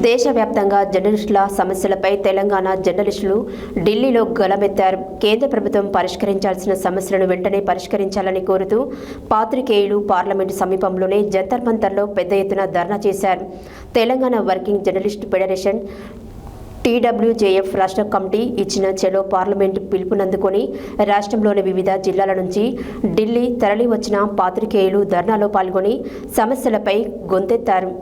దేశవ్యాప్తంగా జర్నలిస్టుల సమస్యలపై తెలంగాణ జర్నలిస్టులు ఢిల్లీలో గళమెత్తారు. కేంద్ర ప్రభుత్వం పరిష్కరించాల్సిన సమస్యలను వెంటనే పరిష్కరించాలని కోరుతూ పాత్రికేయులు పార్లమెంటు సమీపంలోనే జంతర్ మంతర్లో పెద్ద ఎత్తున ధర్నా చేశారు. Telangana working journalist federation TWJF రాష్ట్ర కమిటీ ఇచ్చిన చెలో పార్లమెంటు పిలుపునందుకొని రాష్ట్రంలోని వివిధ జిల్లాల నుంచి ఢిల్లీ తరలి వచ్చిన పాత్రికేయులు ధర్నాలో పాల్గొని సమస్యలపై గొంతెత్తారు.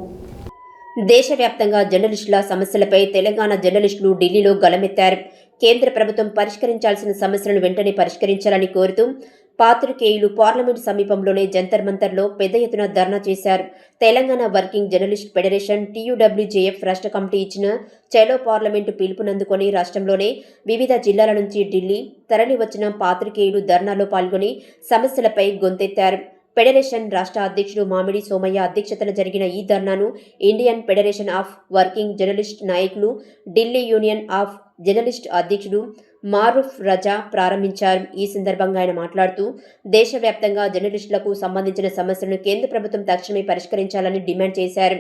దేశవ్యాప్తంగా జర్నలిస్టుల సమస్యలపై తెలంగాణ జర్నలిస్టులు ఢిల్లీలో గళమెత్తారు. కేంద్ర ప్రభుత్వం పరిష్కరించాల్సిన సమస్యలను వెంటనే పరిష్కరించాలని కోరుతూ పాత్రికేయులు పార్లమెంటు సమీపంలోనే జంతర్ మంతర్లో పెద్ద ఎత్తున ధర్నా చేశారు. Telangana working journalist federation TWJF రాష్ట్ర కమిటీ ఇచ్చిన చలో పార్లమెంటు పిలుపునందుకొని రాష్ట్రంలోనే వివిధ జిల్లాల నుంచి ఢిల్లీ తరలి వచ్చిన పాత్రికేయులు ధర్నాలో పాల్గొని సమస్యలపై గొంతెత్తారు. ఫెడరేషన్ రాష్ట్ర అధ్యక్షుడు మామిడి సోమయ్య అధ్యక్షతన జరిగిన ఈ ధర్నాను Indian Federation of Working Journalist నాయకులు, ఢిల్లీ యూనియన్ ఆఫ్ జర్నలిస్ట్ అధ్యక్షుడు మారూఫ్ రజా ప్రారంభించారు. ఈ సందర్భంగా ఆయన మాట్లాడుతూ దేశవ్యాప్తంగా జర్నలిస్టులకు సంబంధించిన సమస్యలను కేంద్ర ప్రభుత్వం తక్షణమే పరిష్కరించాలని డిమాండ్ చేశారు.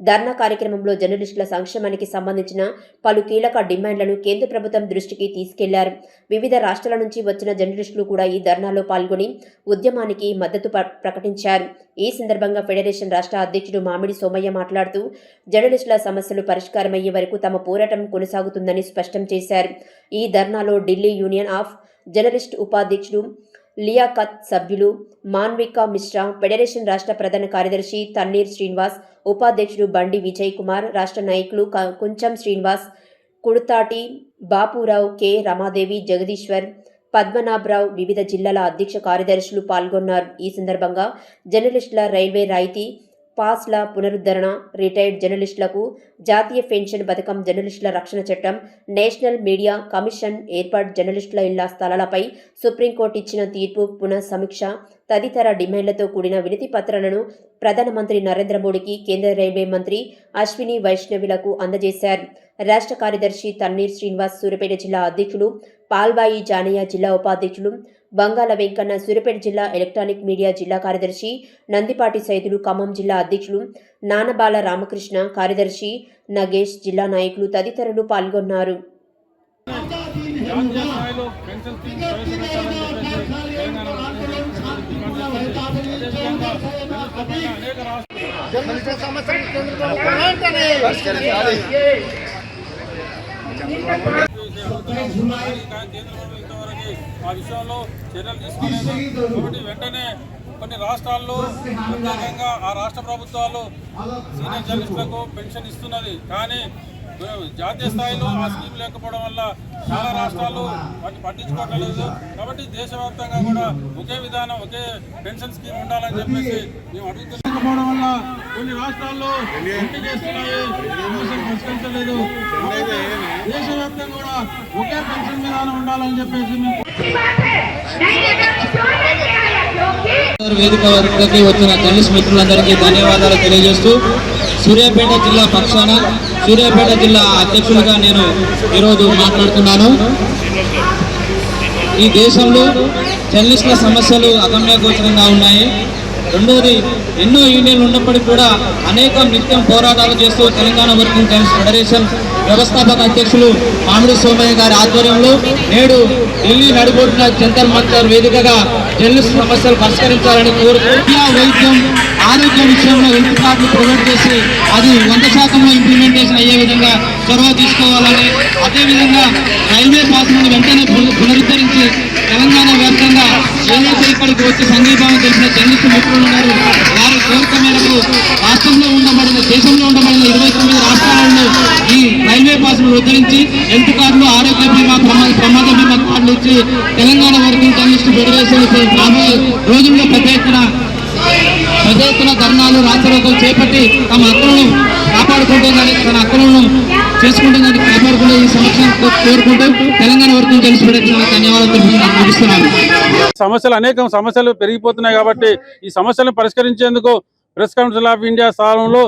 ధర్నా కార్యక్రమంలో జర్నలిస్టుల సంక్షేమానికి సంబంధించిన పలు కీలక డిమాండ్లను కేంద్ర ప్రభుత్వం దృష్టికి తీసుకెళ్లారు. వివిధ రాష్ట్రాల నుంచి వచ్చిన జర్నలిస్టులు కూడా ఈ ధర్నాలో పాల్గొని ఉద్యమానికి మద్దతు ప్రకటించారు. ఈ సందర్భంగా ఫెడరేషన్ రాష్ట్ర అధ్యక్షుడు మామిడి సోమయ్య మాట్లాడుతూ జర్నలిస్టుల సమస్యలు పరిష్కారమయ్యే వరకు తమ పోరాటం కొనసాగుతుందని స్పష్టం చేశారు. ఈ ధర్నాలో ఢిల్లీ యూనియన్ ఆఫ్ జర్నలిస్ట్ ఉపాధ్యక్షుడు లియాఖత్ సభ్యులు మాన్వికా మిశ్రా, ఫెడరేషన్ రాష్ట్ర ప్రధాన కార్యదర్శి తన్నీర్ శ్రీనివాస్, ఉపాధ్యక్షుడు బండి విజయ్ కుమార్, రాష్ట్ర నాయకులు కుంచం శ్రీనివాస్, కుడతాటి బాపురావు, కె రమాదేవి, జగదీశ్వర్, పద్మనాభరావు, వివిధ జిల్లాల అధ్యక్ష కార్యదర్శులు పాల్గొన్నారు. ఈ సందర్భంగా జర్నలిస్టుల రైల్వే రాయితీ పాస్ల పునరుద్ధరణ, రిటైర్డ్ జర్నలిస్టులకు జాతీయ పెన్షన్ పథకం, జర్నలిస్టుల రక్షణ చట్టం, నేషనల్ మీడియా కమిషన్ ఏర్పాటు, జర్నలిస్టుల ఇళ్ల స్థలాలపై సుప్రీంకోర్టు ఇచ్చిన తీర్పు పునః సమీక్ష తదితర డిమాండ్లతో కూడిన వినతి పత్రాలను ప్రధానమంత్రి నరేంద్ర మోడీకి కేంద్ర రైల్వే మంత్రి అశ్విని వైష్ణవిలకు అందజేశారు. రాష్ట్ర కార్యదర్శి తన్నీర్ శ్రీనివాస్, సూర్యాపేట జిల్లా అధ్యక్షులు పాల్బాయి జానయ్య, జిల్లా ఉపాధ్యక్షులు బంగాల వెంకన్న, సూర్యాపేట జిల్లా ఎలక్ట్రానిక్ మీడియా జిల్లా కార్యదర్శి నందిపాటి సైదులు, ఖమ్మం జిల్లా అధ్యక్షులు నానబాల రామకృష్ణ, కార్యదర్శి నగేష్, జిల్లా నాయకులు తదితరులు పాల్గొన్నారు. ఆ విషయంలో చర్యలు తీసుకోలేదు. కాబట్టి వెంటనే కొన్ని రాష్ట్రాల్లో ప్రత్యేకంగా ఆ రాష్ట్ర ప్రభుత్వాలు సీనియర్ జర్నలిస్టులకు పెన్షన్ ఇస్తున్నది. కానీ జాతీయ స్థాయిలో ఆ స్కీమ్ లేకపోవడం వల్ల చాలా రాష్ట్రాలు వాటిని పట్టించుకోవట్లేదు. కాబట్టి దేశవ్యాప్తంగా కూడా ఒకే విధానం, ఒకే పెన్షన్ స్కీమ్ ఉండాలని చెప్పేసి మేము అడుగుతున్నాం. వల్ల కొన్ని రాష్ట్రాల్లో చేస్తున్నాయి, పరిష్కరించలేదు. దేశవ్యాప్తంగా కూడా ఒకే పెన్షన్ విధానం ఉండాలని చెప్పేసి వేదిక వద్దకి వచ్చిన జర్నలిస్ట్ మిత్రులందరికీ ధన్యవాదాలు తెలియజేస్తూ సూర్యాపేట జిల్లా పక్షాన సూర్యాపేట జిల్లా అధ్యక్షులుగా నేను ఈరోజు మాట్లాడుతున్నాను. ఈ దేశంలో జర్నలిస్టుల సమస్యలు అగమ్యగోచరంగా ఉన్నాయి. రెండోది, ఎన్నో యూనియన్లు ఉన్నప్పటికీ కూడా నిత్యం పోరాటాలు చేస్తూ తెలంగాణ వర్కింగ్ జర్నలిస్ట్ ఫెడరేషన్ వ్యవస్థాపక అధ్యక్షులు మామిడి సోమయ్య గారి ఆధ్వర్యంలో నేడు ఢిల్లీ నడిబొడ్డున జంతర్ మంతర్ వేదికగా జర్నలిస్ట్ సమస్యలు పరిష్కరించాలని కోరుతూ వైద్యం, ఆరోగ్య విషయంలో హెల్త్ కార్డులు ప్రొవైడ్ చేసి అది 100% ఇంప్లిమెంటేషన్ అయ్యే విధంగా చొరవ తీసుకోవాలని, అదేవిధంగా రైల్వే పాస్లను వెంటనే పునరుద్ధరించి తెలంగాణ వ్యాప్తంగా ఏదైతే ఇక్కడికి వచ్చి సంఘీభావం తెలిసిన జర్నలిస్టు మిత్రులు ఉన్నారు వారి కోరిక మేరకు దేశంలో ఉండబడిన 29 రాష్ట్రాలలో ఈ రైల్వే పాస్ను ఉద్ధరించి హెల్త్ కార్డులు, ఆరోగ్య బీమా, ప్రమాద బీమా కార్డులు ఇచ్చి తెలంగాణ వర్కింగ్ జర్నలిస్ట్ ఫెడరేషన్ రాబోయే రోజుల్లో పెద్ద ఎత్తున ధర్నాలు, రాష్ట్రోత్సవం చేపట్టి తమ హక్కులను కాపాడుకుంటుందని, తన హక్కులను చేసుకుంటుందని కాపాడుకుంటే ఈ సమస్యను కోరుకుంటూ తెలంగాణ వర్కింగ్ జర్నలిస్ట్ ఫెడరేషన్ ధన్యవాదాలు ముగిస్తున్నాను. సమస్యలు పెరిగిపోతున్నాయి. కాబట్టి ఈ సమస్యలను పరిష్కరించేందుకు ప్రెస్ కౌన్సిల్ ఆఫ్ ఇండియా స్థానంలో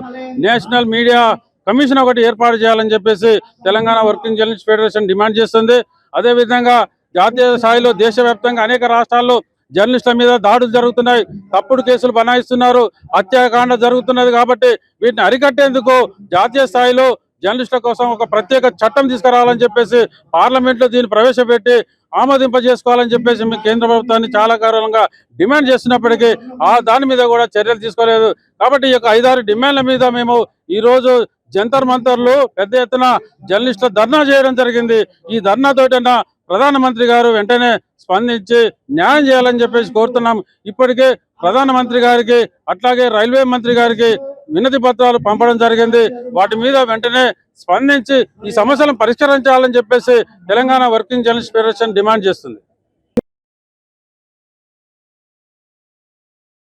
నేషనల్ మీడియా కమిషన్ ఒకటి ఏర్పాటు చేయాలని చెప్పేసి Telangana working journalist federation demand చేస్తుంది. అదేవిధంగా జాతీయ స్థాయిలో దేశవ్యాప్తంగా అనేక రాష్ట్రాల్లో జర్నలిస్టుల మీద దాడులు జరుగుతున్నాయి, తప్పుడు కేసులు బనాయిస్తున్నారు, హత్యాకాండ జరుగుతున్నది. కాబట్టి వీటిని అరికట్టేందుకు జాతీయ స్థాయిలో జర్నలిస్టుల కోసం ఒక ప్రత్యేక చట్టం తీసుకురావాలని చెప్పేసి పార్లమెంట్లో దీన్ని ప్రవేశపెట్టి ఆమోదింపజేసుకోవాలని చెప్పేసి మేము కేంద్ర ప్రభుత్వాన్ని చాలా కారణంగా డిమాండ్ చేస్తున్నప్పటికీ దాని మీద కూడా చర్యలు తీసుకోలేదు. కాబట్టి ఈ యొక్క 5-6 డిమాండ్ల మీద మేము ఈరోజు జంతర్ మంతర్లు పెద్ద ఎత్తున జర్నలిస్టుల ధర్నా చేయడం జరిగింది. ఈ ధర్నాతోటైనా ప్రధానమంత్రి గారు వెంటనే స్పందించి న్యాయం చేయాలని చెప్పేసి కోరుతున్నాం. ఇప్పటికే ప్రధానమంత్రి గారికి అట్లాగే రైల్వే మంత్రి గారికి వినతి పత్రాలు పంపడం జరిగింది. వాటి మీద వెంటనే స్పందించి ఈ సమస్యలను పరిష్కరించాలని చెప్పేసి Telangana working journalist federation demand చేస్తుంది.